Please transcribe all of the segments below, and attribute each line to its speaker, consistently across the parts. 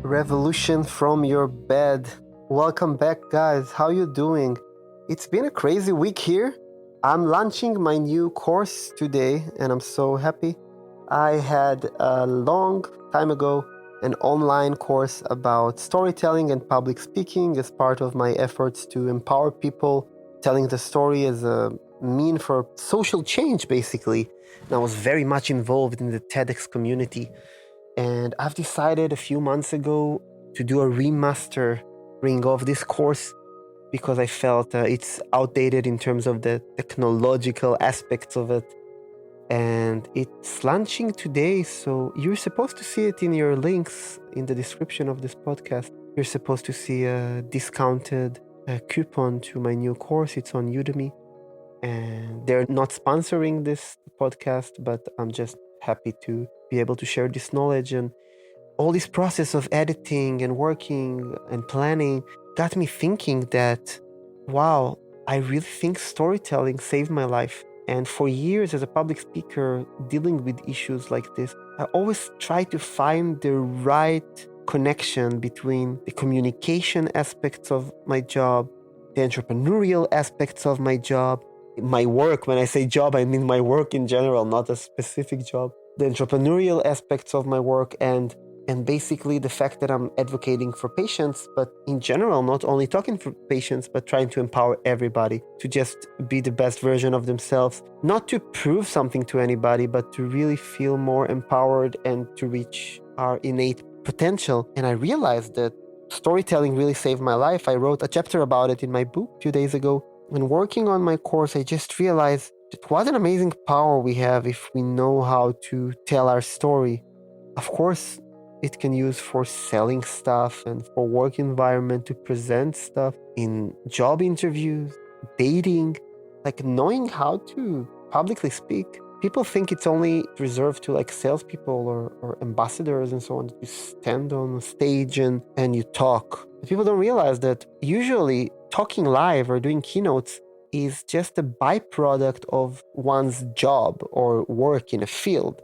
Speaker 1: Revolution from your bed. Welcome back, guys. How you doing? It's been a crazy week here. I'm launching my new course today, and I'm so happy. I had a long time ago an online course about storytelling and public speaking as part of my efforts to empower people, telling the story as a mean for social change, basically. And I was very much involved in the TEDx community. And I've decided a few months ago to do a remastering of this course because I felt it's outdated in terms of the technological aspects of it. And it's launching today, so you're supposed to see it in your links in the description of this podcast. You're supposed to see a discounted coupon to my new course. It's on Udemy. And they're not sponsoring this podcast, but I'm just happy to be able to share this knowledge. And all this process of editing and working and planning got me thinking that, wow, I really think storytelling saved my life. And for years as a public speaker dealing with issues like this, I always try to find the right connection between the communication aspects of my job, the entrepreneurial aspects of my job, my work. When I say job, I mean my work in general, not a specific job. The entrepreneurial aspects of my work and basically the fact that I'm advocating for patients, but in general, not only talking for patients, but trying to empower everybody to just be the best version of themselves, not to prove something to anybody, but to really feel more empowered and to reach our innate potential. And I realized that storytelling really saved my life. I wrote a chapter about it in my book a few days ago. When working on my course, I just realized that what an amazing power we have if we know how to tell our story. Of course, it can use for selling stuff and for work environment to present stuff in job interviews, dating, like knowing how to publicly speak. People think it's only reserved to like salespeople or ambassadors and so on. You stand on stage and you talk. But people don't realize that usually talking live or doing keynotes is just a byproduct of one's job or work in a field.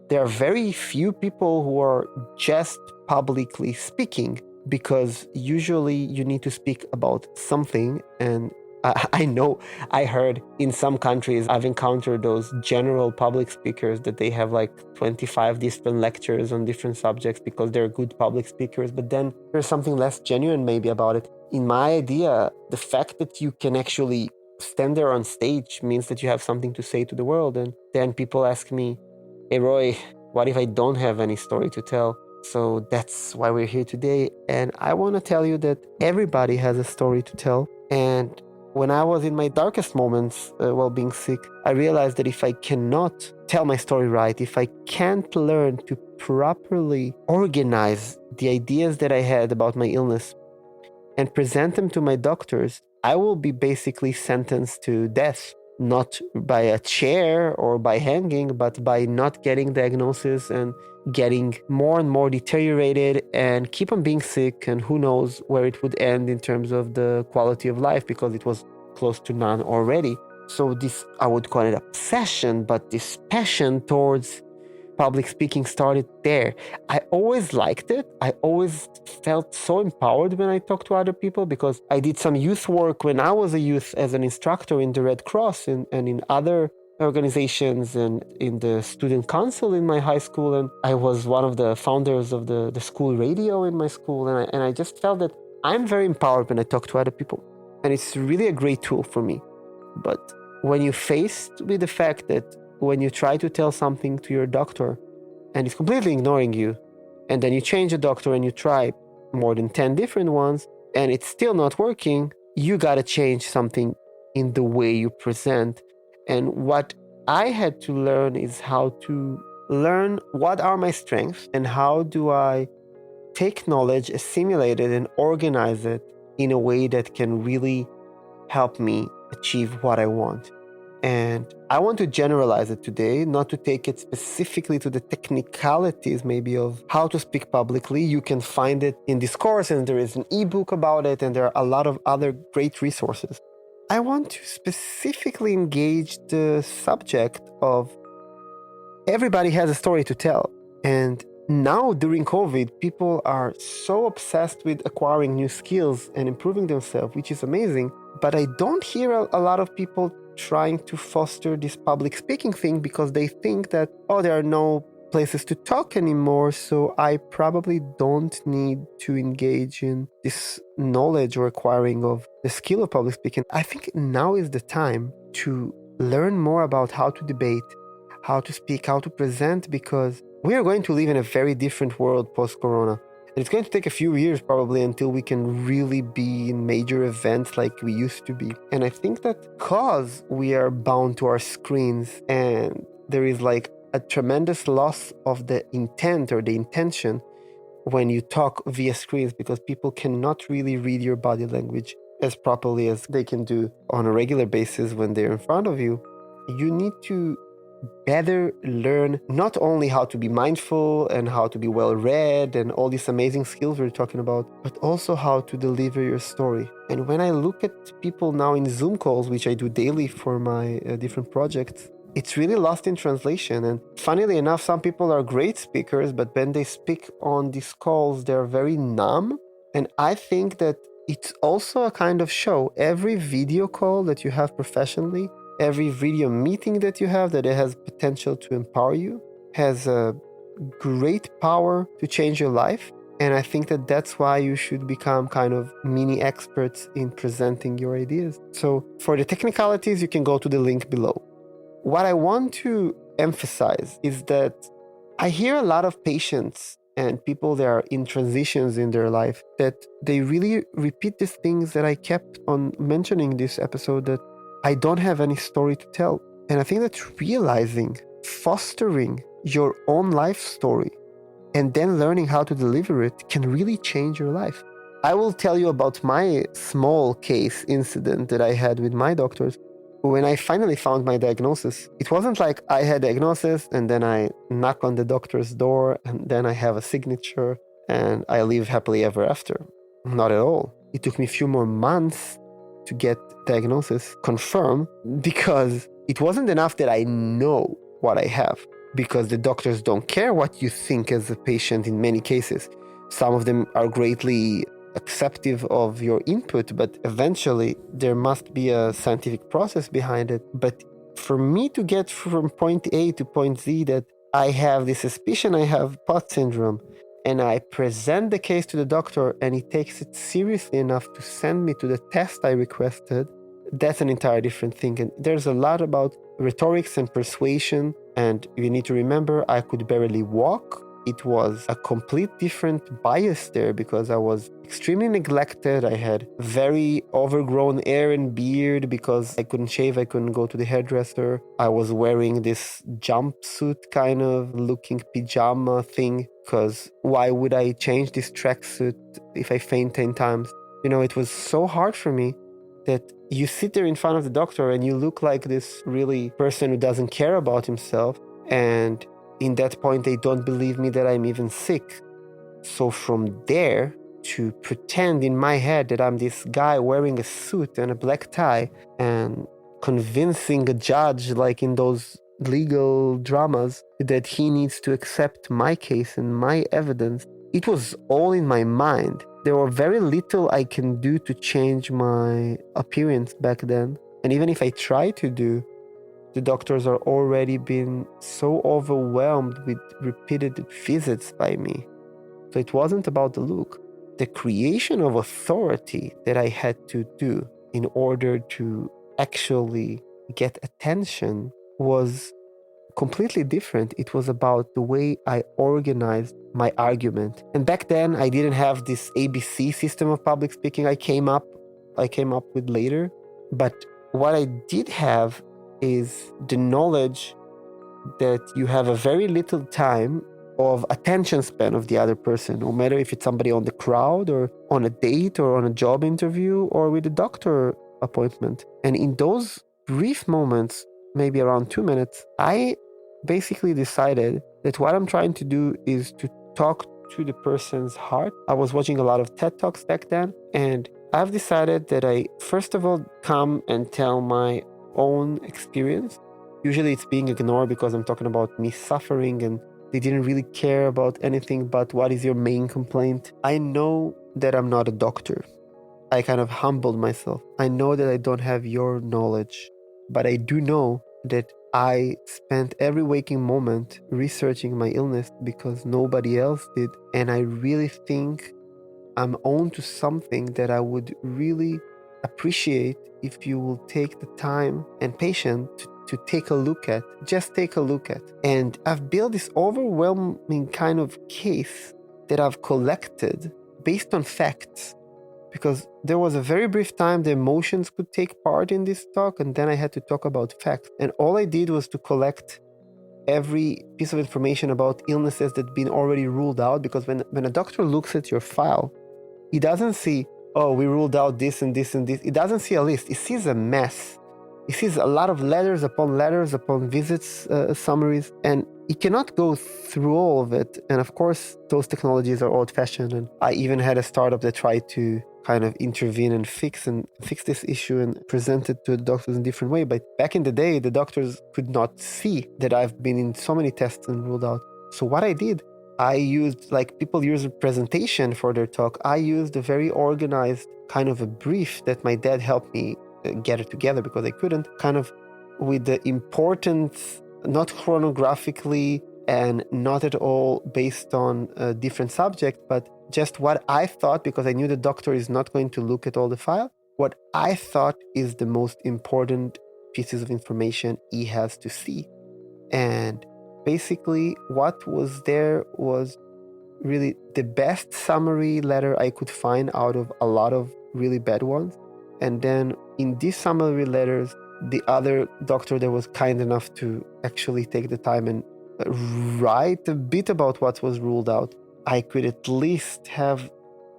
Speaker 1: There are very few people who are just publicly speaking because usually you need to speak about something. And I know I heard in some countries, I've encountered those general public speakers that they have like 25 different lectures on different subjects because they're good public speakers. But then there's something less genuine maybe about it. In my idea, the fact that you can actually stand there on stage means that you have something to say to the world. And then people ask me, hey, Roy, what if I don't have any story to tell? So that's why we're here today. And I want to tell you that everybody has a story to tell. And when I was in my darkest moments while being sick, I realized that if I cannot tell my story right, if I can't learn to properly organize the ideas that I had about my illness and present them to my doctors, I will be basically sentenced to death. Not by a chair or by hanging, but by not getting diagnosis and getting more and more deteriorated and keep on being sick. And who knows where it would end in terms of the quality of life, because it was close to none already. So this, I would call it obsession, but this passion towards public speaking started there. I always liked it. I always felt so empowered when I talked to other people because I did some youth work when I was a youth as an instructor in the Red Cross and in other organizations and in the student council in my high school. And I was one of the founders of the school radio in my school. And I just felt that I'm very empowered when I talk to other people. And it's really a great tool for me. But when you're faced with the fact that when you try to tell something to your doctor and he's completely ignoring you, and then you change a doctor and you try more than 10 different ones and it's still not working, you got to change something in the way you present. And what I had to learn is how to learn what are my strengths and how do I take knowledge, assimilate it, and organize it in a way that can really help me achieve what I want. And I want to generalize it today, not to take it specifically to the technicalities maybe of how to speak publicly. You can find it in this course, and there is an ebook about it, and there are a lot of other great resources. I want to specifically engage the subject of everybody has a story to tell. And Now, during COVID, people are so obsessed with acquiring new skills and improving themselves, which is amazing. But I don't hear a lot of people trying to foster this public speaking thing because they think that, oh, there are no places to talk anymore, so I probably don't need to engage in this knowledge or acquiring of the skill of public speaking. I think now is the time to learn more about how to debate, how to speak, how to present, because we are going to live in a very different world post-corona. And it's going to take a few years probably until we can really be in major events like we used to be. And I think that because we are bound to our screens and there is like a tremendous loss of the intent or the intention when you talk via screens, because people cannot really read your body language as properly as they can do on a regular basis when they're in front of you. You need to better learn not only how to be mindful and how to be well read and all these amazing skills we're talking about, but also how to deliver your story. And when I look at people now in Zoom calls, which I do daily for my different projects, it's really lost in translation. And funnily enough, some people are great speakers, but when they speak on these calls, they're very numb. And I think that it's also a kind of show. Every video call that you have professionally, every video meeting that you have that it has potential to empower you, has a great power to change your life. And I think that that's why you should become kind of mini experts in presenting your ideas. So for the technicalities, you can go to the link below. What I want to emphasize is that I hear a lot of patients and people that are in transitions in their life that they really repeat these things that I kept on mentioning this episode, that I don't have any story to tell. And I think that realizing, fostering your own life story, and then learning how to deliver it can really change your life. I will tell you about my small case incident that I had with my doctors. When I finally found my diagnosis, it wasn't like I had a diagnosis and then I knock on the doctor's door and then I have a signature and I live happily ever after. Not at all. It took me a few more months to get diagnosis confirmed, because it wasn't enough that I know what I have, because the doctors don't care what you think as a patient in many cases. Some of them are greatly acceptive of your input, but eventually there must be a scientific process behind it. But for me to get from point A to point Z that I have this suspicion I have POTS syndrome, and I present the case to the doctor and he takes it seriously enough to send me to the test I requested, that's an entirely different thing. And there's a lot about rhetorics and persuasion. And you need to remember, I could barely walk. It was a complete different bias there because I was extremely neglected. I had very overgrown hair and beard because I couldn't shave. I couldn't go to the hairdresser. I was wearing this jumpsuit kind of looking pajama thing, because why would I change this tracksuit if I faint 10 times? You know, it was so hard for me that you sit there in front of the doctor and you look like this really person who doesn't care about himself. And in that point, they don't believe me that I'm even sick. So from there to pretend in my head that I'm this guy wearing a suit and a black tie and convincing a judge, like in those legal dramas, that he needs to accept my case and my evidence, it was all in my mind. There were very little I can do to change my appearance back then. And even if I try to do, the doctors are already been so overwhelmed with repeated visits by me. So it wasn't about the look. The creation of authority that I had to do in order to actually get attention was completely different. It was about the way I organized my argument. And back then I didn't have this ABC system of public speaking I came up with later. But what I did have is the knowledge that you have a very little time of attention span of the other person, no matter if it's somebody on the crowd or on a date or on a job interview or with a doctor appointment. And in those brief moments, maybe around 2 minutes, I basically decided that what I'm trying to do is to talk to the person's heart. I was watching a lot of TED Talks back then, and I've decided that I first of all come and tell my own experience. Usually it's being ignored because I'm talking about me suffering and They didn't really care about anything but what is your main complaint. I know that I'm not a doctor. I kind of humbled myself. I know that I don't have your knowledge, but I do know that I spent every waking moment researching my illness because nobody else did. And I really think I'm on to something that I would really appreciate if you will take the time and patience to take a look at, just take a look at. And I've built this overwhelming kind of case that I've collected based on facts, because there was a very brief time the emotions could take part in this talk, and then I had to talk about facts. And all I did was to collect every piece of information about illnesses that have been already ruled out, because when a doctor looks at your file, he doesn't see, oh, we ruled out this and this and this. He doesn't see a list. He sees a mess. He sees a lot of letters upon visits, summaries, and he cannot go through all of it. And of course, those technologies are old-fashioned. And I even had a startup that tried to kind of intervene and fix this issue and present it to the doctors in a different way. But back in the day, the doctors could not see that I've been in so many tests and ruled out. So what I did, I used, like people use a presentation for their talk, I used a very organized kind of a brief that my dad helped me get it together because I couldn't, kind of with the importance, not chronographically and not at all based on a different subject, but just what I thought, because I knew the doctor is not going to look at all the file, what I thought is the most important pieces of information he has to see. And basically, what was there was really the best summary letter I could find out of a lot of really bad ones. And then in these summary letters, the other doctor that was kind enough to actually take the time and write a bit about what was ruled out, I could at least have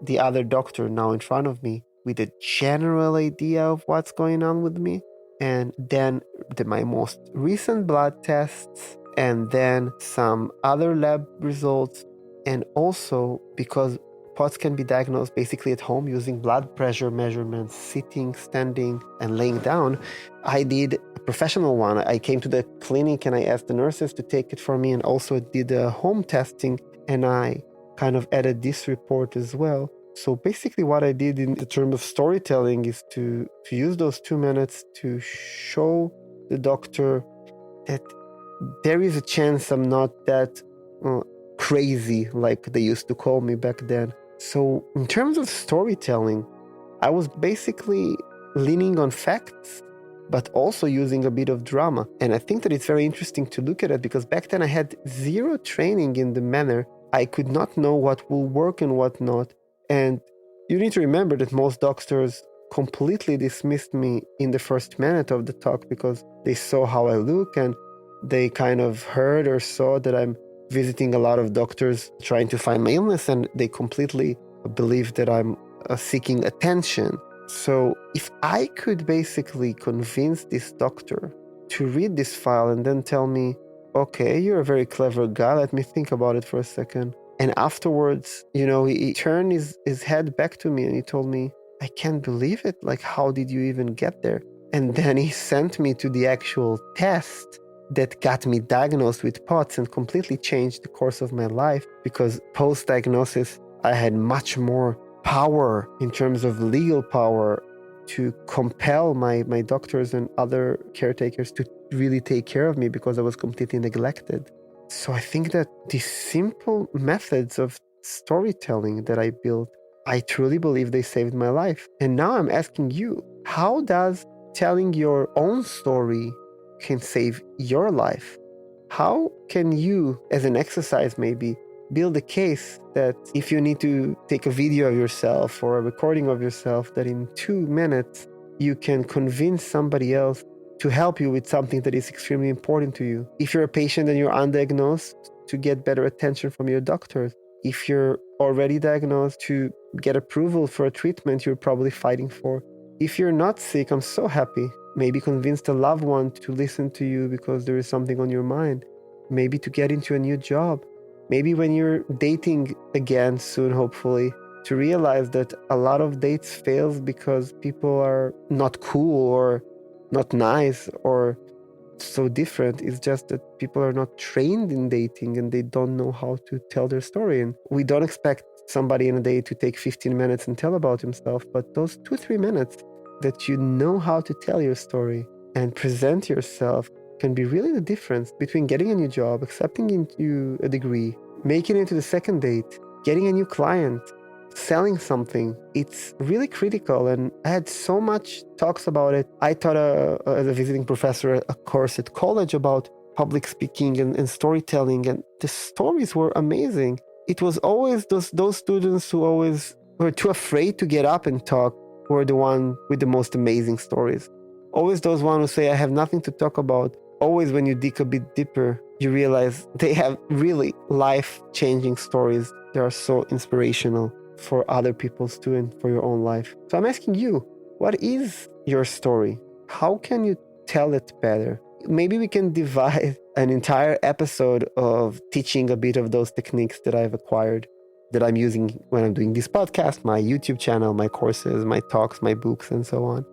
Speaker 1: the other doctor now in front of me with a general idea of what's going on with me. And then my most recent blood tests, and then some other lab results. And also, because POTS can be diagnosed basically at home using blood pressure measurements, sitting, standing, and laying down, I did a professional one. I came to the clinic and I asked the nurses to take it for me, and also did a home testing, and I kind of added this report as well. So basically what I did in the term of storytelling is to use those 2 minutes to show the doctor that there is a chance I'm not that crazy like they used to call me back then. So in terms of storytelling, I was basically leaning on facts, but also using a bit of drama. And I think that it's very interesting to look at it, because back then I had zero training in the manner. I could not know what will work and what not. And you need to remember that most doctors completely dismissed me in the first minute of the talk because they saw how I look, and they kind of heard or saw that I'm visiting a lot of doctors trying to find my illness, and they completely believe that I'm seeking attention. So if I could basically convince this doctor to read this file and then tell me, okay, you're a very clever guy, let me think about it for a second. And afterwards, he turned his head back to me and he told me, I can't believe it. Like, how did you even get there? And then he sent me to the actual test that got me diagnosed with POTS and completely changed the course of my life, because post-diagnosis, I had much more power in terms of legal power to compel my doctors and other caretakers to really take care of me because I was completely neglected. So I think that these simple methods of storytelling that I built, I truly believe they saved my life. And now I'm asking you, how does telling your own story can save your life? How can you, as an exercise maybe, build a case that if you need to take a video of yourself or a recording of yourself, that in 2 minutes you can convince somebody else to help you with something that is extremely important to you? If you're a patient and you're undiagnosed, to get better attention from your doctors. If you're already diagnosed, to get approval for a treatment you're probably fighting for. If you're not sick, I'm so happy. Maybe convince a loved one to listen to you because there is something on your mind. Maybe to get into a new job. Maybe when you're dating again soon, hopefully, to realize that a lot of dates fails because people are not cool or not nice, or so different. It's just that people are not trained in dating and they don't know how to tell their story. And we don't expect somebody in a day to take 15 minutes and tell about himself, but those 2-3 minutes that you know how to tell your story and present yourself can be really the difference between getting a new job, accepting into a degree, making it to the second date, getting a new client, selling something. It's really critical, and I had so much talks about it. I taught as a visiting professor a course at college about public speaking and storytelling, and the stories were amazing. It was always those students who always were too afraid to get up and talk were the one with the most amazing stories. Always those ones who say, I have nothing to talk about. Always when you dig a bit deeper, you realize they have really life-changing stories. They are so inspirational for other people's too and for your own life. So I'm asking you, what is your story? How can you tell it better? Maybe we can divide an entire episode of teaching a bit of those techniques that I've acquired, that I'm using when I'm doing this podcast, my YouTube channel, my courses, my talks, my books, and so on.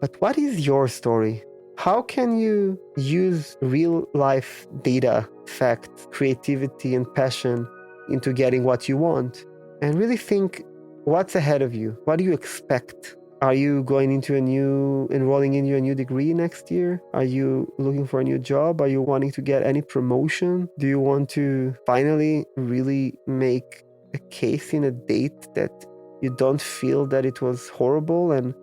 Speaker 1: But what is your story? How can you use real life data, facts, creativity, and passion into getting what you want? And really think, what's ahead of you? What do you expect? Are you enrolling into a new degree next year? Are you looking for a new job? Are you wanting to get any promotion? Do you want to finally really make a case in a date that you don't feel that it was horrible and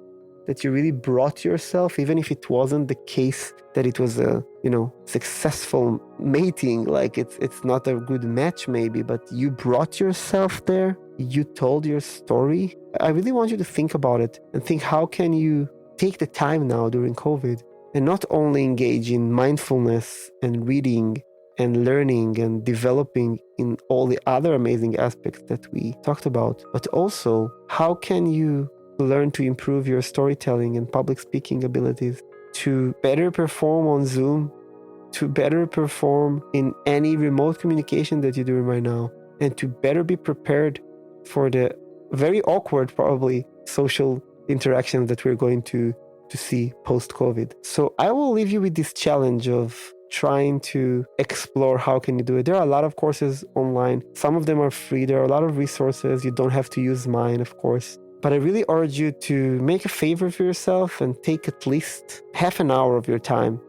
Speaker 1: that you really brought yourself, even if it wasn't the case that it was a, successful mating, like it's not a good match maybe, but you brought yourself there, you told your story. I really want you to think about it and think, how can you take the time now during COVID and not only engage in mindfulness and reading and learning and developing in all the other amazing aspects that we talked about, but also how can you learn to improve your storytelling and public speaking abilities, to better perform on Zoom, to better perform in any remote communication that you're doing right now, and to better be prepared for the very awkward, probably, social interactions that we're going to see post-COVID. So I will leave you with this challenge of trying to explore how can you do it. There are a lot of courses online. Some of them are free. There are a lot of resources. You don't have to use mine, of course. But I really urge you to make a favor for yourself and take at least half an hour of your time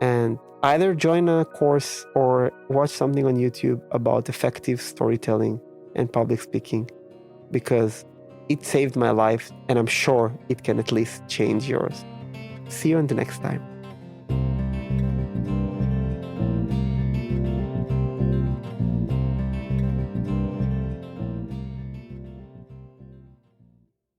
Speaker 1: and either join a course or watch something on YouTube about effective storytelling and public speaking, because it saved my life and I'm sure it can at least change yours. See you on the next time.